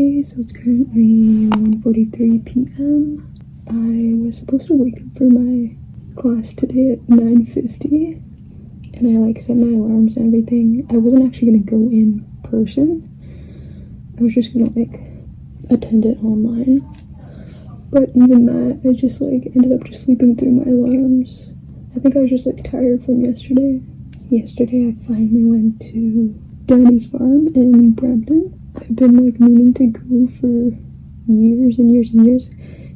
Okay, so it's currently 1:43 p.m. I was supposed to wake up for my class today at 9:50, and I like set my alarms and everything. I wasn't actually gonna go in person. I was just gonna like attend it online. But even that, I just like ended up just sleeping through my alarms. I think I was just like tired from yesterday. Yesterday I finally went to Downey's farm in Brampton. I've been like meaning to go for years and years and years,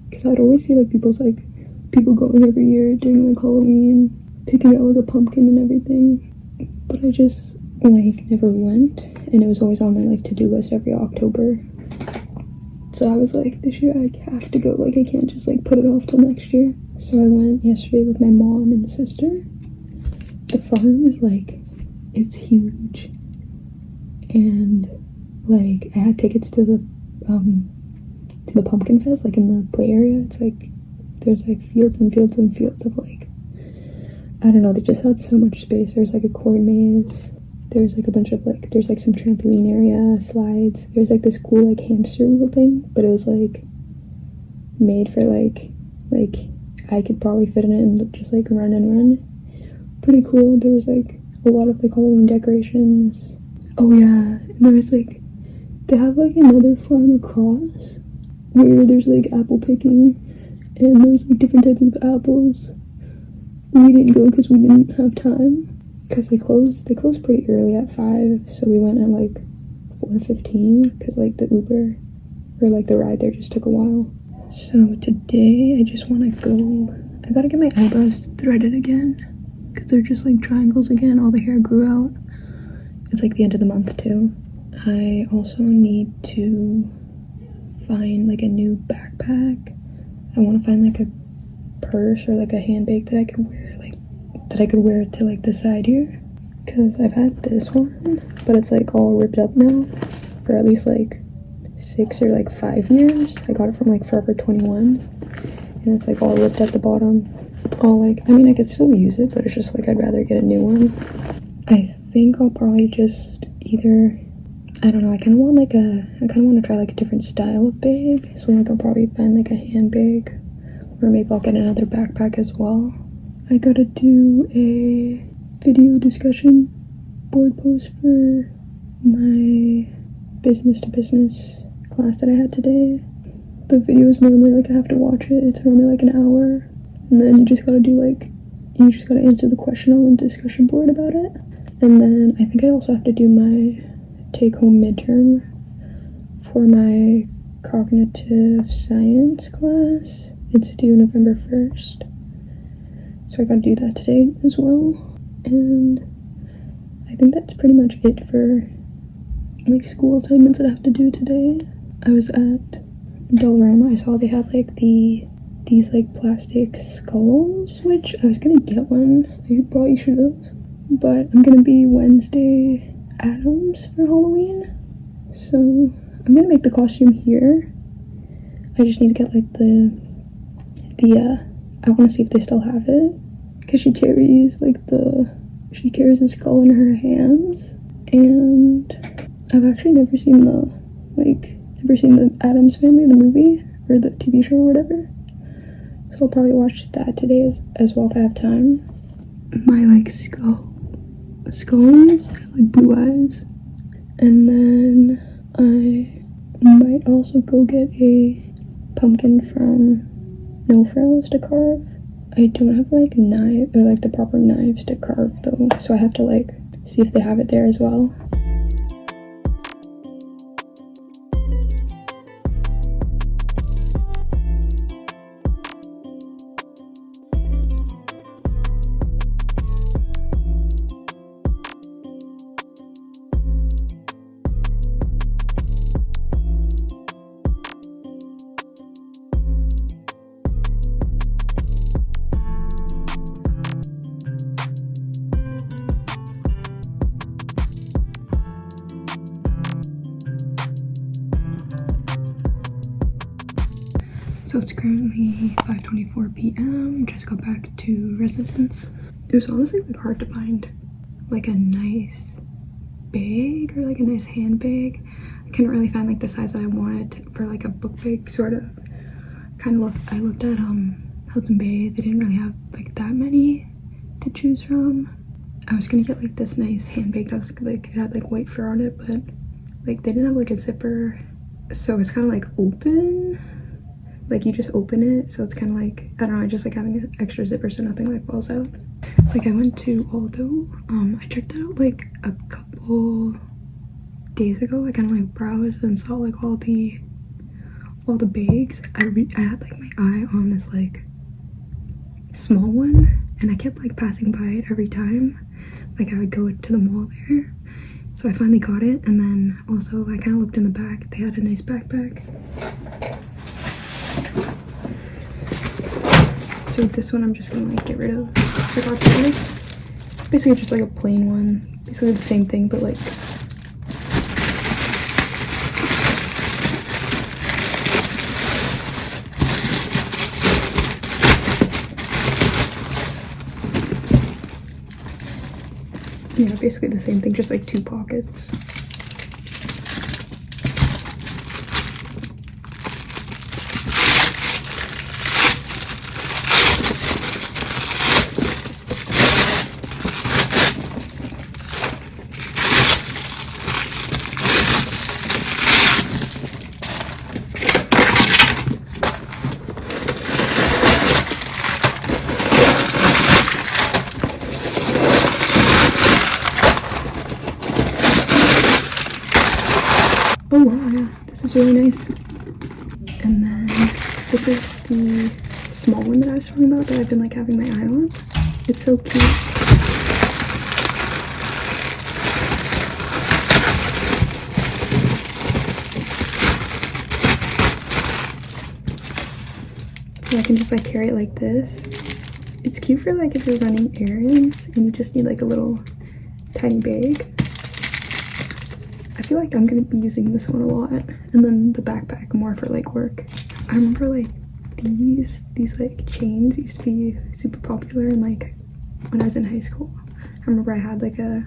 because I'd always see like people going every year during like Halloween, picking out like a pumpkin and everything, but I just like never went, and it was always on my like to-do list every October. So I was like, this year I have to go, like I can't just like put it off till next year. So I went yesterday with my mom and sister. The farm is like, it's huge, and like I had tickets to the pumpkin fest, like in the play area. It's like there's like fields and fields and fields of like, I don't know, they just had so much space. There's like a corn maze, there's like a bunch of like, there's like some trampoline area, slides, there's like this cool like hamster wheel thing, but it was like made for like I could probably fit in it and just like run. Pretty cool. There was like a lot of like Halloween decorations. Oh yeah, and there was like, they have like another farm across where there's like apple picking, and there's like different types of apples. We didn't go because we didn't have time, because they closed pretty early at 5, so we went at like 4:15 because like the Uber or like the ride there just took a while. So today I just want to go, I gotta get my eyebrows threaded again because they're just like triangles again. All the hair grew out. It's like the end of the month too. I also need to find like a new backpack. I want to find like a purse or like a handbag that I could wear to like the side here, because I've had this one, but it's like all ripped up now for at least like 6 or like 5 years. I got it from like Forever 21, and it's like all ripped at the bottom. All like, I mean I could still use it, but it's just like I'd rather get a new one. I think I'll probably just either, I don't know, I kind of want to try like a different style of bag, so like I'll probably find like a handbag, or maybe I'll get another backpack as well. I gotta do a video discussion board post for my business to business class that I had today. The video is normally like, I have to watch it, it's normally like an hour, and then you just gotta answer the question on the discussion board about it. And then I think I also have to do my take-home midterm for my cognitive science class. It's due November 1st. So I gotta do that today as well. And I think that's pretty much it for like school assignments that I have to do today. I was at Dollarama. I saw they had like these like plastic skulls, which I was gonna get one. I probably should have. But I'm gonna be Wednesday Addams for Halloween, so I'm gonna make the costume here. I just need to get like I want to see if they still have it, because she carries a skull in her hands, and I've actually never seen the Addams Family, the movie or the TV show or whatever, so I'll probably watch that today as well if I have time. My like skulls have like blue eyes, and then I might also go get a pumpkin from No Frills to carve. I don't have like the proper knives to carve though, so I have to like see if they have it there as well. So it's currently 5:24 p.m. Just got back to residence. It was honestly like hard to find like a nice bag or like a nice handbag. I couldn't really find like the size that I wanted for like a book bag, sort of. I looked at Hudson Bay. They didn't really have like that many to choose from. I was gonna get like this nice handbag that was like, it had like white fur on it, but like they didn't have like a zipper, so it's kind of like open, like you just open it, so it's kind of like, I don't know, I just like having an extra zipper so nothing like falls out. Like I went to Aldo, I checked it out like a couple days ago. I kind of like browsed and saw like all the bags. I had like my eye on this like small one, and I kept like passing by it every time like I would go to the mall there. So I finally got it, and then also I kind of looked in the back. They had a nice backpack. So this one I'm just gonna like get rid of. So I got this. Basically just like a plain one. Basically the same thing, but like yeah, basically the same thing, just like 2 pockets. Oh wow, yeah, this is really nice. And then this is the small one that I was talking about that I've been like having my eye on. It's so cute. So I can just like carry it like this. It's cute for like if you're running errands and you just need like a little tiny bag. I feel like I'm gonna be using this one a lot, and then the backpack more for like work. I remember like these like chains used to be super popular, and like when I was in high school, I remember I had like a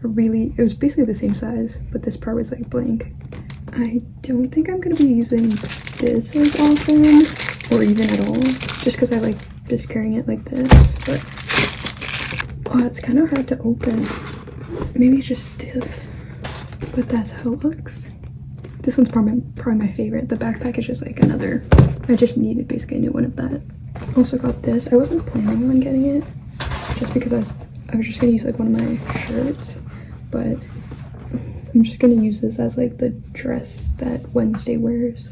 really, it was basically the same size, but this part was like blank. I don't think I'm gonna be using this as often or even at all, just because I like just carrying it like this. But oh, it's kind of hard to open. Maybe it's just stiff. But that's how it looks. This one's probably my favorite. The backpack is just like another, I just needed basically a new one of that. Also got this. I wasn't planning on getting it just because I was just gonna use like one of my shirts, but I'm just gonna use this as like the dress that Wednesday wears,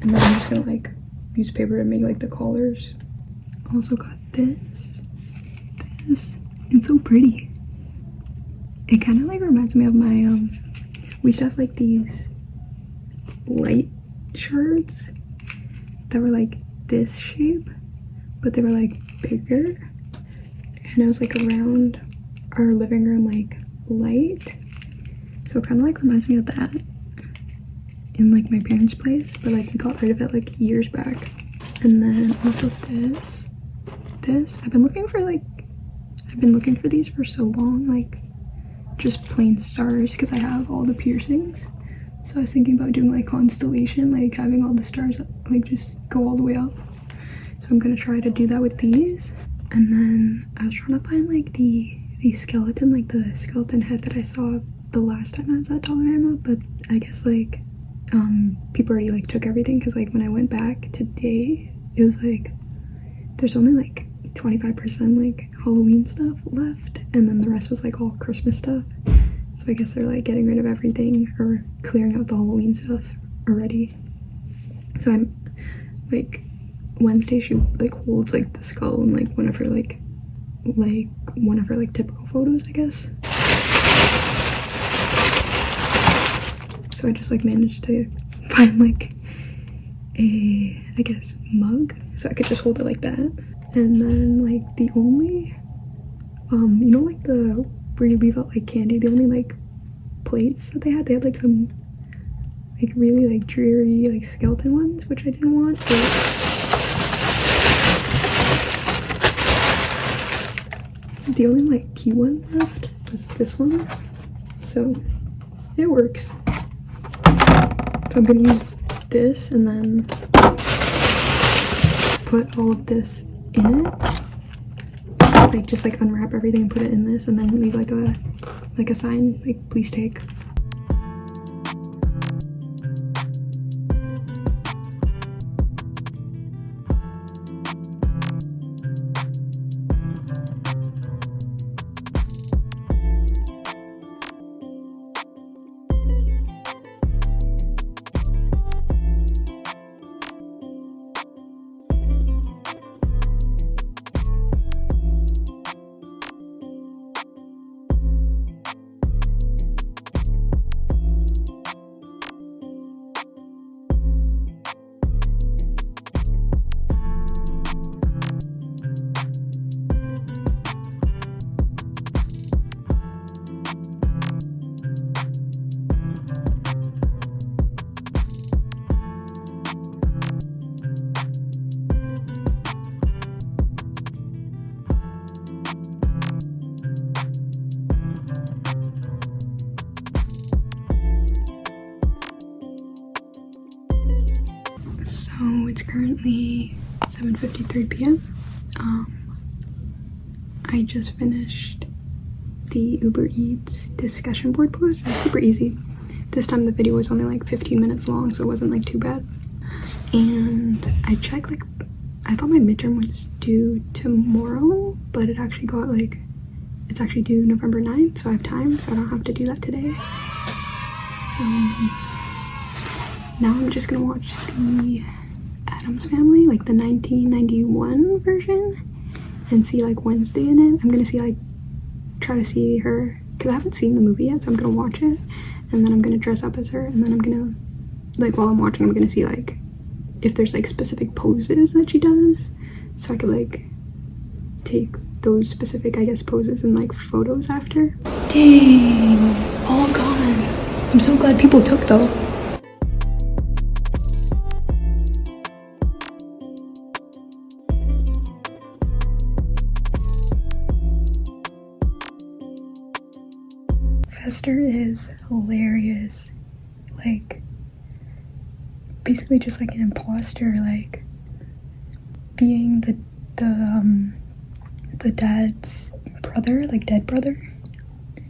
and then I'm just gonna like use paper to make like the collars. Also got this. It's so pretty. It kind of like reminds me of my we used to have like these light shirts that were like this shape, but they were like bigger, and it was like around our living room like light, so it kind of like reminds me of that in like my parents' place, but like we got rid of it like years back. And then also this I've been looking for these for so long, like just plain stars, because I have all the piercings. So I was thinking about doing like constellation, like having all the stars like just go all the way up. So I'm gonna try to do that with these. And then I was trying to find like the skeleton, like the skeleton head that I saw the last time I was at Dollarama, but I guess like people already like took everything, because like when I went back today, it was like there's only like 25% like Halloween stuff left, and then the rest was like all Christmas stuff. So I guess they're like getting rid of everything or clearing out the Halloween stuff already. So I'm like, Wednesday she like holds like the skull in like one of her typical photos, I guess. So I just like managed to find like a, I guess, mug, so I could just hold it like that. And then like the only you know, like the where you leave out like candy, the only like plates that they had like some like really like dreary like skeleton ones, which I didn't want, but the only like cute one left was this one, so it works. So I'm gonna use this and then put all of this in it. Like just like unwrap everything and put it in this and then leave like a sign, like please take. So it's currently 7:53 p.m. I just finished the Uber Eats discussion board post. It was super easy. This time the video was only like 15 minutes long, so it wasn't like too bad. And I checked, like, I thought my midterm was due tomorrow, but it actually got like, it's actually due November 9th, so I have time, so I don't have to do that today. So now I'm just gonna watch the Addams Family, like the 1991 version, and see like Wednesday in it. I'm gonna see, like, try to see her, because I haven't seen the movie yet, so I'm gonna watch it, and then I'm gonna dress up as her, and then I'm gonna, like, while I'm watching, I'm gonna see like if there's like specific poses that she does, so I could like take those specific, I guess, poses and like photos after. Dang, all gone. I'm so glad people took though. Fester is hilarious. Like, basically just like an imposter, like being the dad's brother, like dead brother,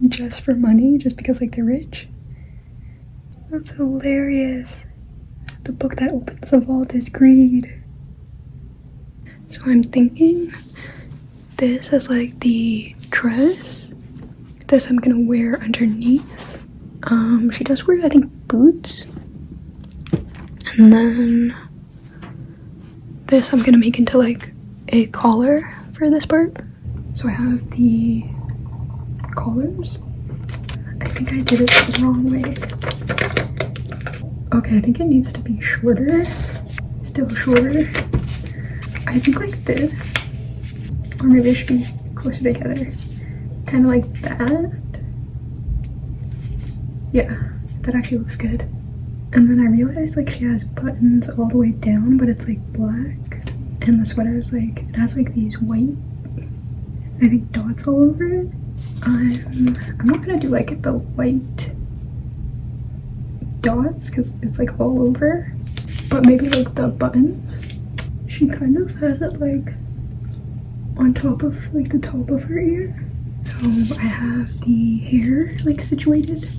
just for money, just because like they're rich. That's hilarious. The book that opens the vault is greed. So I'm thinking this as like the dress. This I'm gonna wear underneath. She does wear, I think, boots. And then this I'm gonna make into like a collar for this part. So I have the collars. I think I did it the wrong way. Okay, I think it needs to be shorter. Still shorter. I think like this. Or maybe it should be closer together. Kind of like that. Yeah, that actually looks good. And then I realized like she has buttons all the way down, but it's like black. And the sweater is like, it has like these white, I think, dots all over it. I'm not gonna do like the white dots because it's like all over, but maybe like the buttons. She kind of has it like on top of like the top of her ear. So I have the hair like situated.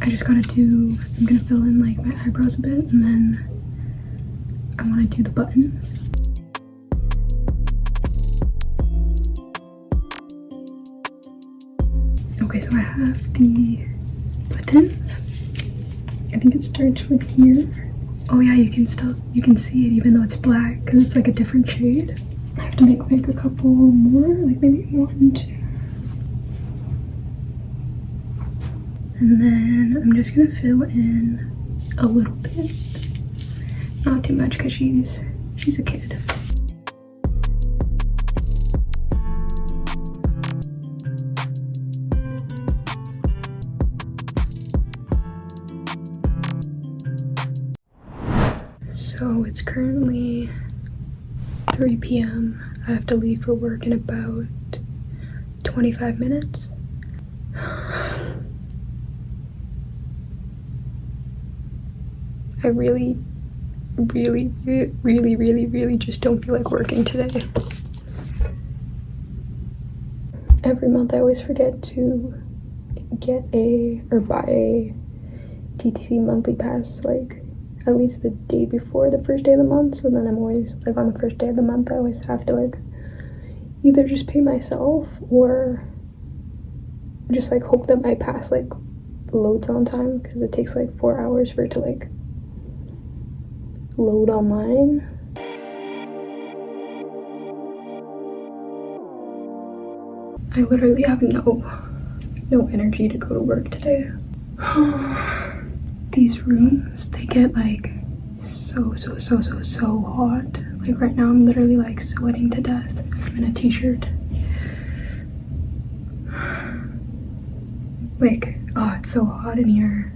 I just gotta do, I'm gonna fill in like my eyebrows a bit, and then I wanna do the buttons. Okay, so I have the buttons. I think it starts with here. Oh yeah, you can see it even though it's black because it's like a different shade. I have to make like a couple more, like maybe 1, 2. And then I'm just gonna fill in a little bit. Not too much because she's a kid. So it's currently 3 p.m. I have to leave for work in about 25 minutes. I really just don't feel like working today. Every month I always forget to buy a TTC monthly pass, like at least the day before the first day of the month. So then I'm always like, on the first day of the month I always have to like either just pay myself or just like hope that my pass like loads on time, because it takes like 4 hours for it to like load online. I literally have no energy to go to work today. These rooms, they get like so hot. Like right now I'm literally like sweating to death. I'm in a t-shirt. Like, oh, it's so hot in here.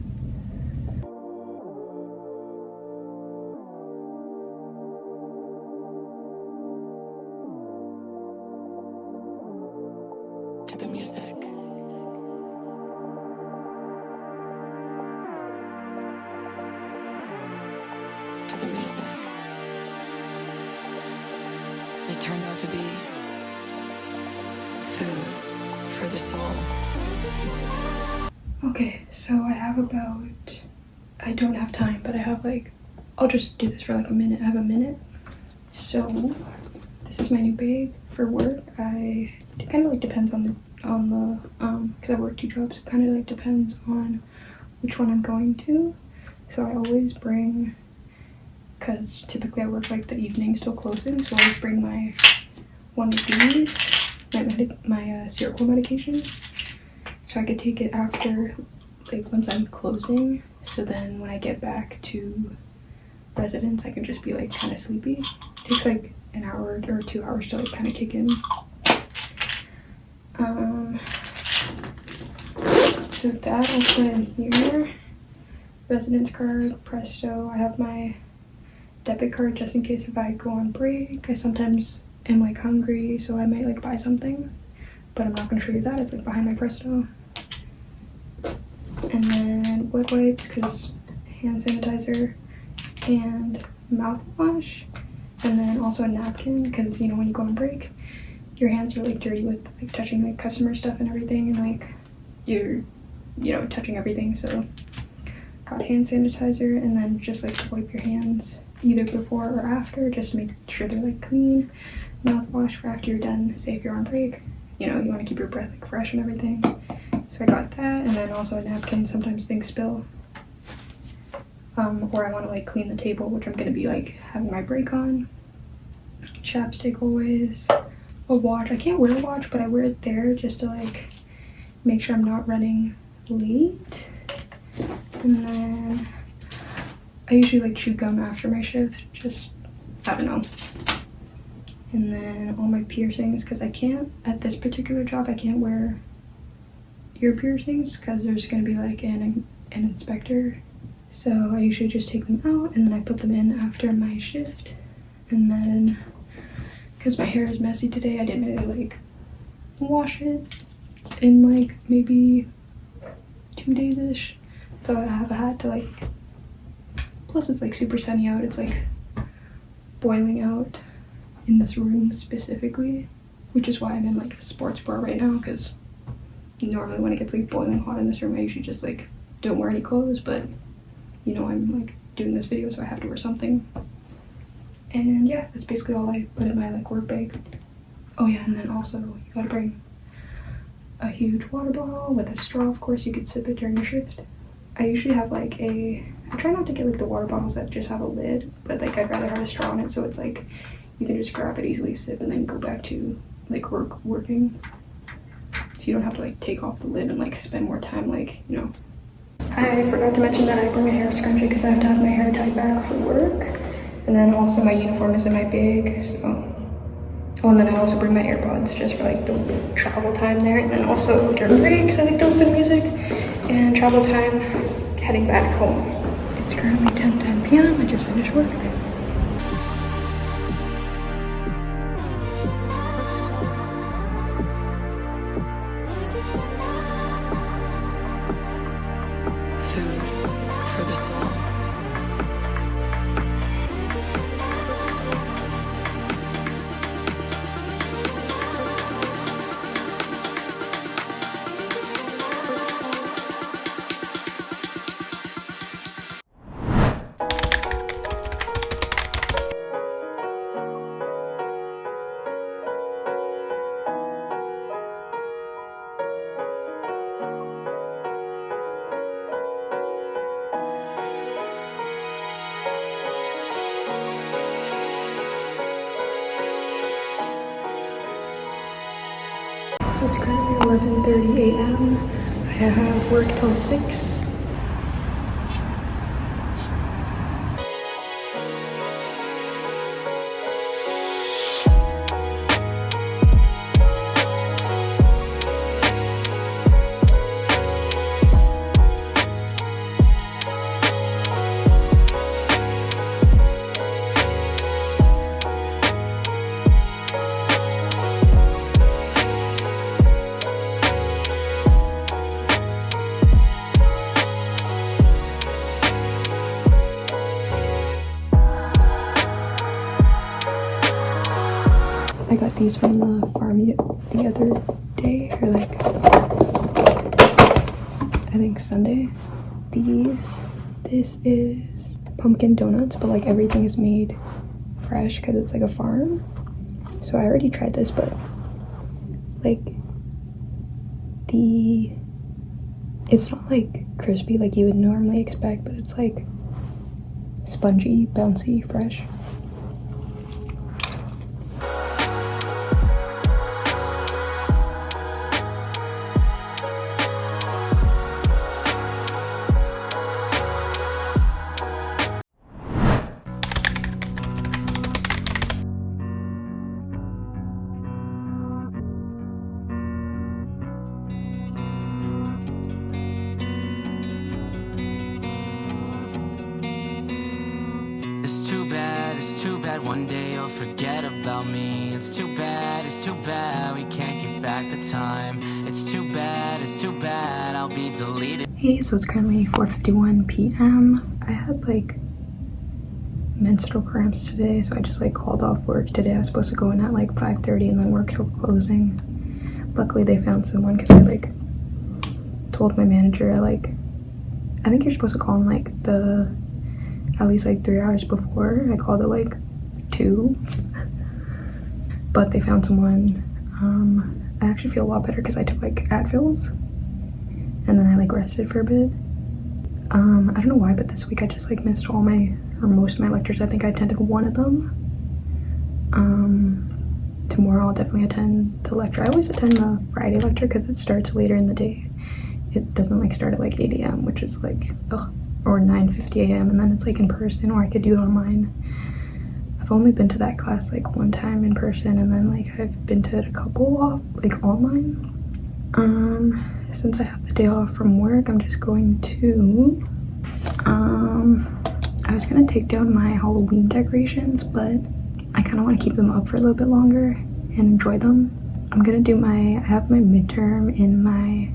To the music. To the music. It turned out to be food for the soul. Okay, so I don't have time, but I have like, I'll just do this for like a minute. I have a minute. So this is my new bag for work. It kind of like depends on the because I work 2 jobs. It kind of like depends on which one I'm going to. So I always bring, because typically I work like the evenings till closing, so I always bring my one of these, my Seroquel medication, so I could take it after, like once I'm closing, so then when I get back to residence I can just be like kind of sleepy. It takes like an hour or 2 hours to like kind of kick in. So that I'll put in here. Residence card, presto. I have my debit card just in case if I go on break. I sometimes am like hungry, so I might like buy something, but I'm not going to show you that. It's like behind my presto. And then wet wipes, because hand sanitizer and mouthwash, and then also a napkin, because you know when you go on break your hands are like dirty with like touching like customer stuff and everything, and like you're touching everything. So got hand sanitizer, and then just like wipe your hands either before or after, just to make sure they're like clean. Mouthwash for after you're done, say if you're on break, you want to keep your breath like fresh and everything. So I got that, and then also a napkin. Sometimes things spill, or I want to like clean the table, which I'm gonna be like having my break on. Chapstick always. A watch. I can't wear a watch, but I wear it there just to like make sure I'm not running late. And then I usually like chew gum after my shift, just, I don't know. And then all my piercings, because I can't, at this particular job, I can't wear ear piercings because there's going to be like an inspector. So I usually just take them out and then I put them in after my shift. And then, because my hair is messy today, I didn't really like wash it in like maybe 2 days-ish. So I have had to like, plus it's like super sunny out, it's like boiling out in this room specifically, which is why I'm in like a sports bra right now, because normally when it gets like boiling hot in this room I usually just like don't wear any clothes, but I'm like doing this video so I have to wear something. And yeah, that's basically all I put in my like work bag. Oh yeah, and then also you gotta bring a huge water bottle with a straw. Of course you could sip it during your shift. I usually have like I try not to get like the water bottles that just have a lid, but like I'd rather have a straw in it, so it's like you can just grab it easily, sip, and then go back to like working. So you don't have to like take off the lid and like spend more time like, I forgot to mention that I bring a hair scrunchie because I have to have my hair tied back for work. And then also my uniform is in my bag, so. Oh, and then I also bring my AirPods just for like the travel time there. And then also during breaks, I like to listen to music. And travel time, heading back home. It's currently 10:10 p.m. I just finished work. Food for the soul. So it's currently 11:30 a.m. I have work till 6. I got these from the farm the other day, or like, I think Sunday. This is pumpkin donuts, but like everything is made fresh because it's like a farm. So I already tried this, but like it's not like crispy like you would normally expect, but it's like spongy, bouncy, fresh. It's too bad one day you'll forget about me. It's too bad we can't get back the time. It's too bad I'll be deleted. Hey, so it's currently 4:51 p.m. I had like menstrual cramps today, so I just like called off work today. I was supposed to go in at like 5:30 and then work till closing. Luckily they found someone because I like told my manager I think you're supposed to call in like at least like 3 hours before. I called at like 2, but they found someone. I actually feel a lot better because I took like Advils and then I like rested for a bit. I don't know why, but this week I just like missed most of my lectures. I think I attended one of them. Tomorrow I'll definitely attend the lecture. I always attend the Friday lecture because it starts later in the day. It doesn't like start at like 8 a.m, which is like or 9:50 a.m, and then it's like in person, or I could do it online. I've only been to that class like one time in person, and then like I've been to a couple off like online. Since I have the day off from work, I'm just going to I was gonna take down my Halloween decorations, but I kind of want to keep them up for a little bit longer and enjoy them. I have my midterm in my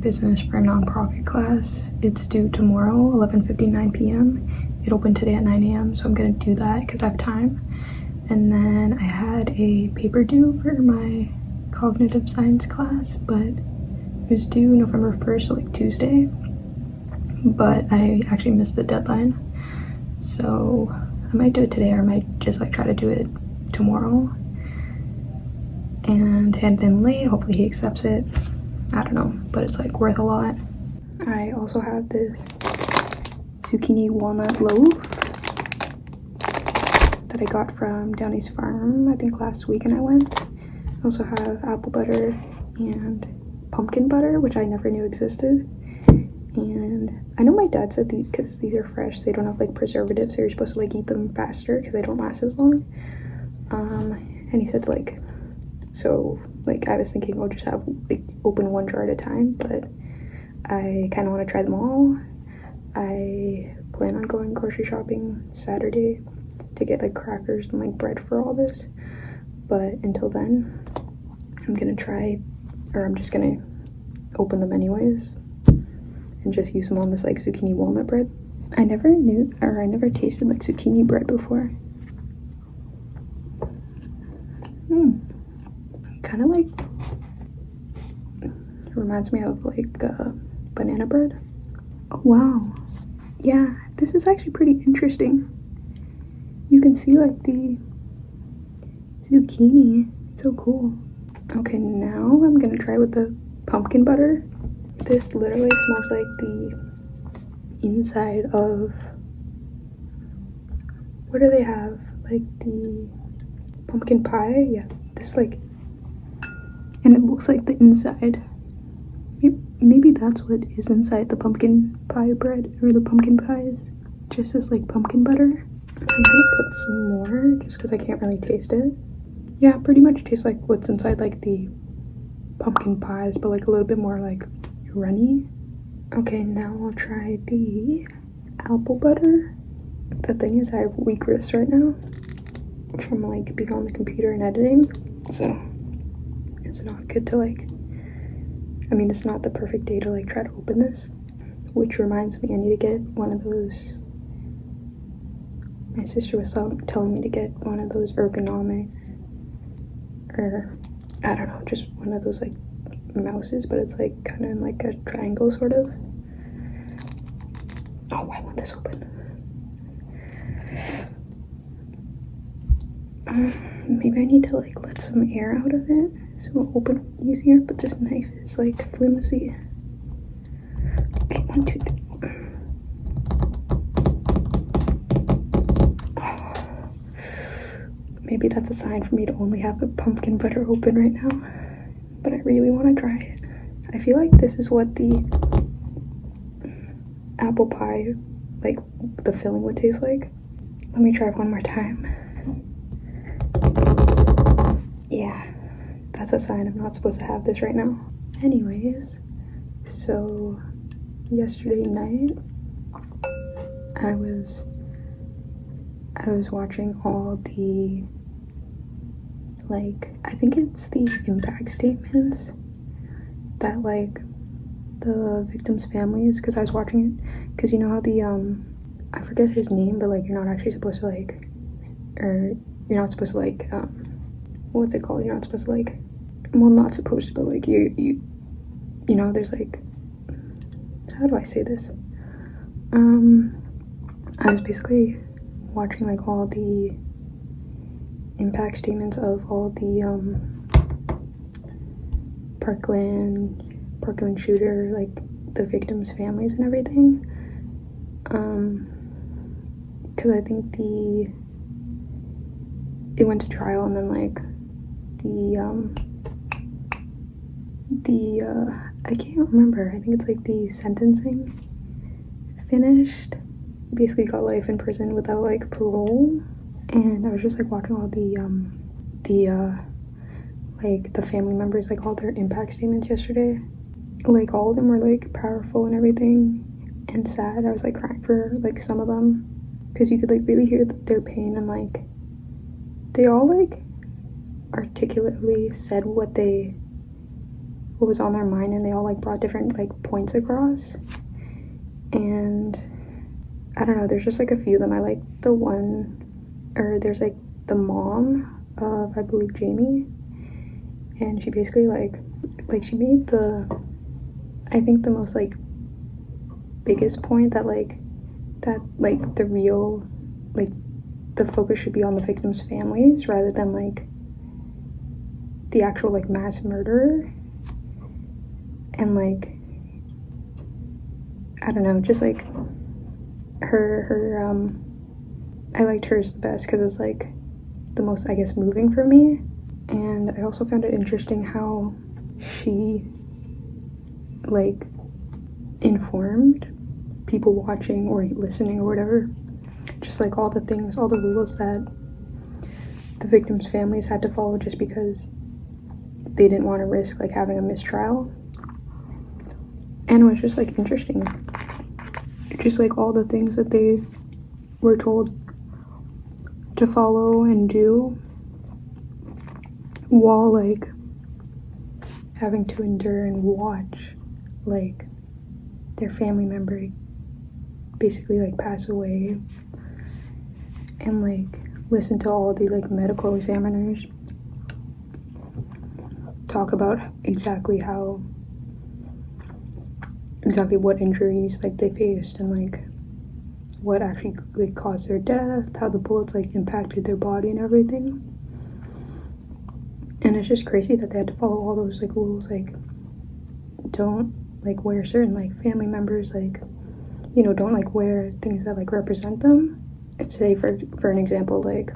business for a nonprofit class. It's due tomorrow, 11:59 p.m. It opened today at 9 a.m, so I'm gonna do that because I have time. And then I had a paper due for my cognitive science class, but it was due November 1st, so like Tuesday, but I actually missed the deadline, so I might do it today, or I might just like try to do it tomorrow and hand it in late. Hopefully he accepts it. I don't know, but it's like worth a lot. I also have this zucchini walnut loaf that I got from Downey's farm, I think last weekend I went. I also have apple butter and pumpkin butter, which I never knew existed. And I know my dad said because these are fresh, they don't have like preservatives, so you're supposed to like eat them faster because they don't last as long. And he said like, so like I was thinking I'll just have like open one jar at a time, but I kind of want to try them all. I plan on going grocery shopping Saturday to get like crackers and like bread for all this, but until then I'm just gonna open them anyways and just use them on this like zucchini walnut bread. I never tasted like zucchini bread before. Kind of like reminds me of like banana bread. Oh wow, yeah, this is actually pretty interesting. You can see like the zucchini. It's so cool. Okay, now I'm gonna try with the pumpkin butter. This literally smells like the inside of, what do they have, like the pumpkin pie? Yeah, this like And it looks like the inside. Maybe that's what is inside the pumpkin pie bread, or the pumpkin pies. Just as like pumpkin butter. I'm gonna put some more just because I can't really taste it. Yeah, pretty much tastes like what's inside like the pumpkin pies, but like a little bit more like runny. Okay, now I'll try the apple butter. The thing is, I have weak wrists right now from like being on the computer and editing, so it's not good to like, I mean, it's not the perfect day to like try to open this, which reminds me I need to get one of those. My sister was telling me to get one of those ergonomic, or I don't know, just one of those like mouses, but it's like kind of like a triangle sort of. Oh, I want this open. Maybe I need to like let some air out of it so it'll open easier, but this knife is like flimsy. Okay, 1, 2, 3. Maybe that's a sign for me to only have the pumpkin butter open right now, but I really want to try it. I feel like this is what the apple pie, like the filling, would taste like. Let me try it one more time. Yeah, that's a sign I'm not supposed to have this right now. Anyways, so yesterday night I was watching all the, like, I think it's the impact statements that like the victims' families, because I was watching it, because you know how the I forget his name, but like you're not actually supposed to like, or you're not supposed to like what's it called, you're not supposed to like, well, not supposed to, but like you know, there's like, how do I say this, I was basically watching like all the impact statements of all the Parkland shooter, like the victims' families and everything, because I think it went to trial, and then like I can't remember, I think it's like the sentencing finished, basically got life in prison without like parole. And I was just like watching all like the family members, like all their impact statements yesterday. Like all of them were like powerful and everything, and sad. I was like crying for like some of them, because you could like really hear their pain, and like they all like articulately said what was on their mind, and they all like brought different like points across. And I don't know, there's just like a few of them. I like the one, or there's like the mom of, I believe, Jamie, and she basically like she made the, I think the most like biggest point that the real, like the focus should be on the victims' families rather than like the actual like mass murderer. And like, I don't know, just like her I liked hers the best because it was like the most, I guess, moving for me. And I also found it interesting how she like informed people watching or listening or whatever, just like all the things, all the rules that the victims' families had to follow, just because they didn't want to risk like having a mistrial. And it was just like interesting, just like all the things that they were told to follow and do, while like having to endure and watch like their family member basically like pass away, and like listen to all the like medical examiners talk about exactly what injuries like they faced, and like what actually like caused their death, how the bullets like impacted their body and everything. And it's just crazy that they had to follow all those like rules, like don't like wear certain like family members, like, you know, don't like wear things that like represent them. Say for an example, like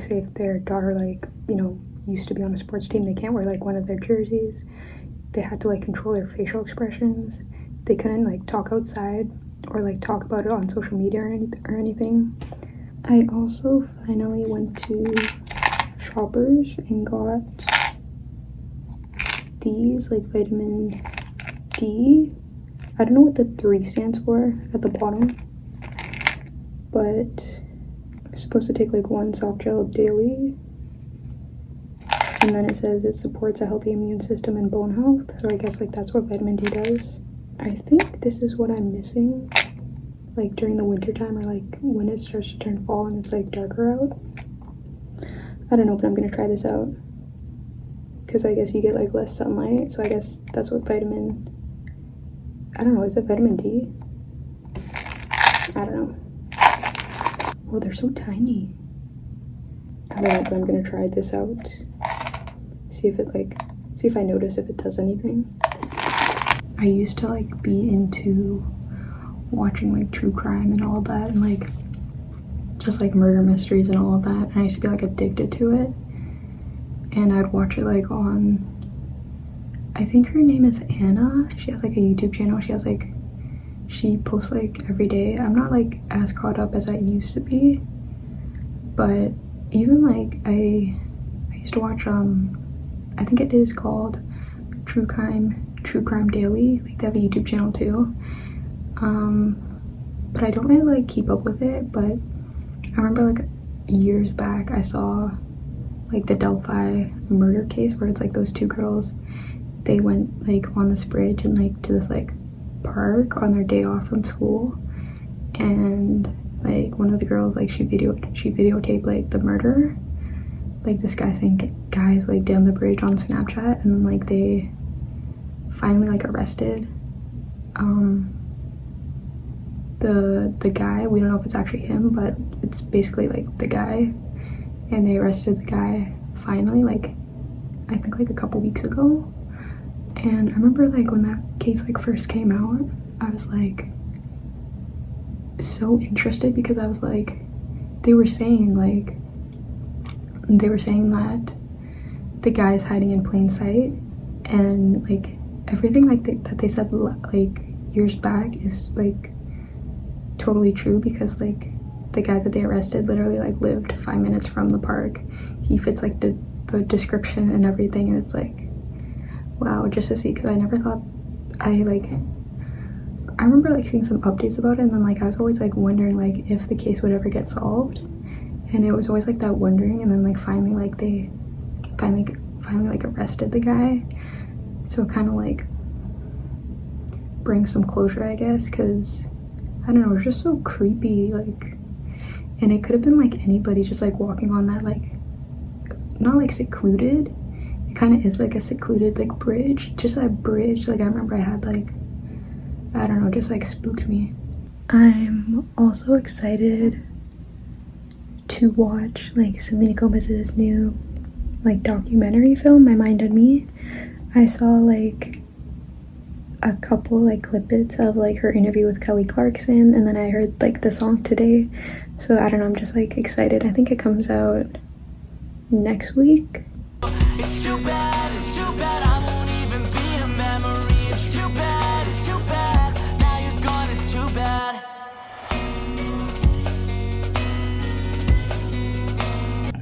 say if their daughter like, you know, used to be on a sports team, they can't wear like one of their jerseys. They had to like control their facial expressions. They couldn't like talk outside or like talk about it on social media or anything. I also finally went to Shoppers and got these like vitamin D. I don't know what the 3 stands for at the bottom, but I'm supposed to take like 1 soft gel daily, and then it says it supports a healthy immune system and bone health, so I guess like that's what vitamin D does. I think this is what I'm missing like during the winter time, or like when it starts to turn fall and it's like darker out. I don't know, but I'm gonna try this out because I guess you get like less sunlight, so I guess that's what vitamin, I don't know, is it vitamin D? I don't know. Oh, they're so tiny. I don't know, but I'm gonna try this out. See if I notice if it does anything. I used to like be into watching like true crime and all of that, and like just like murder mysteries and all of that, and I used to be like addicted to it. And I'd watch it like on, I think her name is Anna. She has like a YouTube channel. She posts like every day. I'm not like as caught up as I used to be, but even like I used to watch I think it is called True Crime Daily. Like they have a YouTube channel too. But I don't really like keep up with it, but I remember like years back I saw like the Delphi murder case where it's like those 2 girls, they went like on this bridge and like to this like park on their day off from school, and like one of the girls, like she videotaped like the murder, like this guy saying guys like down the bridge on Snapchat, and then like they finally like arrested the guy. We don't know if it's actually him, but it's basically like the guy, and they arrested the guy finally, like I think like a couple weeks ago. And I remember like when that case like first came out, I was like so interested because I was like, they were saying that the guy is hiding in plain sight, and like everything like that they said like years back is like totally true, because like the guy that they arrested literally like lived 5 minutes from the park. He fits like the description and everything, and it's like wow, just to see, because I never thought I remember like seeing some updates about it, and then like I was always like wondering like if the case would ever get solved, and it was always like that wondering, and then like finally like they finally like arrested the guy, so kind of like brings some closure, I guess, because I don't know, it was just so creepy, like, and it could have been like anybody just like walking on that like not like secluded, it kind of is like a secluded like bridge, just a bridge. Like I remember I had like, I don't know, just like spooked me. I'm also excited to watch like Selena Gomez's new like documentary film, My Mind and Me. I saw like a couple like clip-its of like her interview with Kelly Clarkson, and then I heard like the song today, so I don't know, I'm just like excited. I think it comes out next week. It's too bad, I won't even be a memory. It's too bad, now you're gone, it's too bad.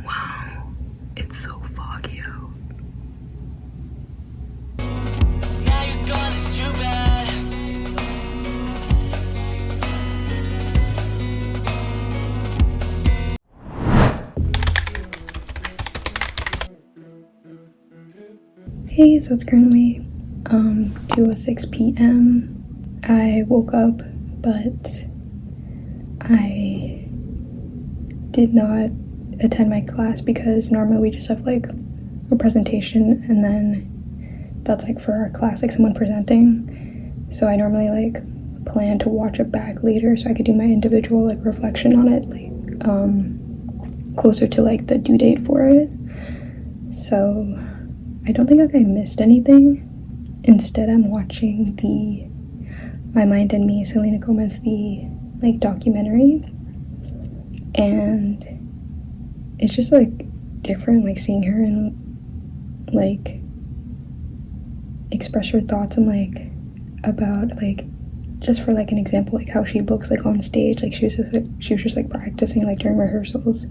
Wow, it's so foggy out. Now you're gone, it's too bad. Hey, so it's currently 2:06 p.m. I woke up, but I did not attend my class because normally we just have like a presentation, and then that's like for our class, like someone presenting. So I normally like plan to watch it back later so I could do my individual like reflection on it, like closer to like the due date for it. So I don't think like I missed anything. Instead, I'm watching the My Mind and Me, Selena Gomez, the like documentary, and it's just like different, like seeing her in like express her thoughts and like about like, just for like an example, like how she looks like on stage. Like she was just like practicing like during rehearsals,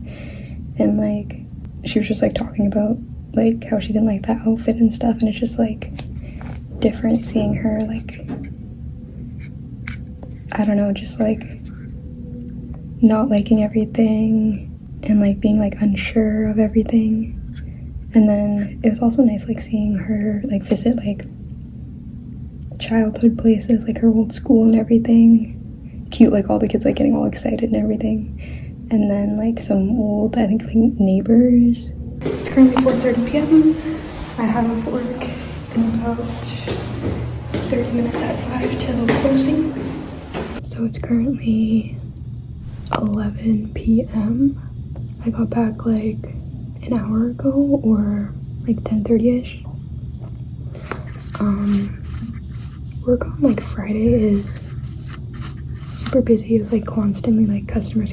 and like she was just like talking about like how she didn't like that outfit and stuff, and it's just like different seeing her like, I don't know, just like not liking everything and like being like unsure of everything. And then it was also nice like seeing her like visit like childhood places, like her old school and everything. Cute, like all the kids like getting all excited and everything. And then like some old, I think like neighbors. It's currently 4:30 p.m. I have work in about 30 minutes at 5 till closing. So it's currently 11 p.m. I got back like an hour ago, or like 10:30ish. Work on like Friday is super busy. It was like constantly like customers.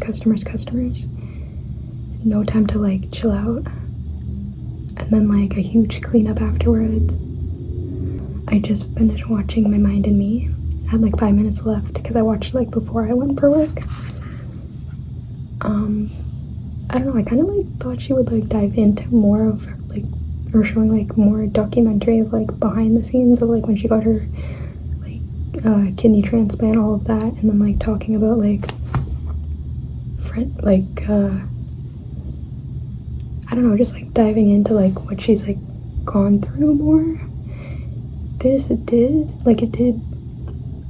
No time to like chill out. And then like a huge cleanup afterwards. I just finished watching My Mind and Me. I had like 5 minutes left because I watched like before I went for work. I don't know, I kind of like thought she would like dive into more of like, or showing like more documentary of like behind the scenes of like when she got her like kidney transplant, all of that, and then like talking about like I don't know, just like diving into like what she's like gone through more.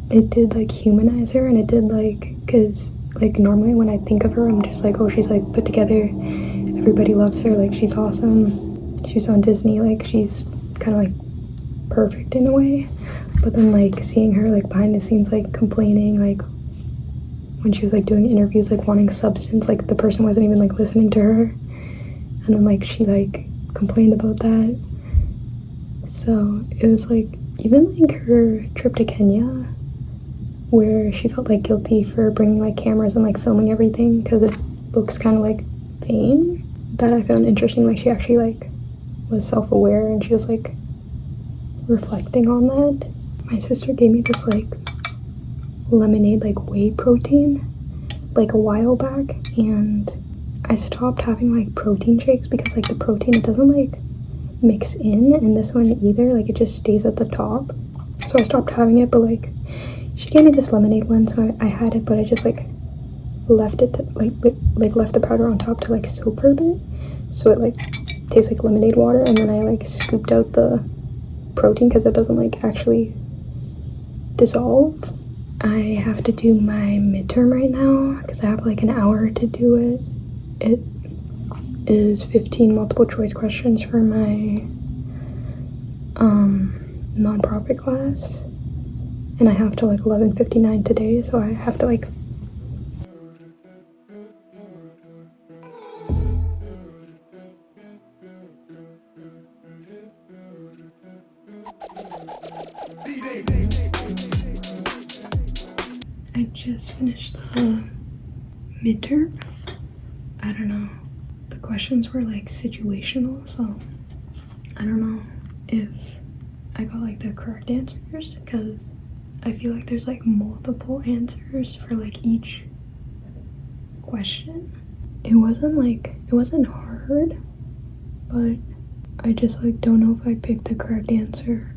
It did like humanize her, and it did like, because like normally when I think of her, I'm just like, oh, she's like put together, everybody loves her, like she's awesome, she's on Disney, like she's kind of like perfect in a way. But then like seeing her like behind the scenes like complaining, like when she was like doing interviews, like wanting substance, like the person wasn't even like listening to her, and then like she like complained about that. So it was like, even like her trip to Kenya, where she felt like guilty for bringing like cameras and like filming everything because it looks kind of like vain. That I found interesting. Like she actually like was self-aware, and she was like reflecting on that. My sister gave me this like lemonade like whey protein like a while back, and I stopped having like protein shakes because like the protein, it doesn't like mix in, and this one either, like it just stays at the top. So I stopped having it, but like she gave me this lemonade one, so I had it, but I just like left it to, like left the powder on top to like soak for a bit, so it like tastes like lemonade water. And then I like scooped out the protein because it doesn't like actually dissolve. I have to do my midterm right now because I have like an hour to do it. It is 15 multiple choice questions for my nonprofit class, and I have to like 11:59 today, so I have to like I just finished the midterm. I don't know, the questions were like situational, so I don't know if I got like the correct answers, because I feel like there's like multiple answers for like each question. It wasn't hard, but I just like don't know if I picked the correct answer.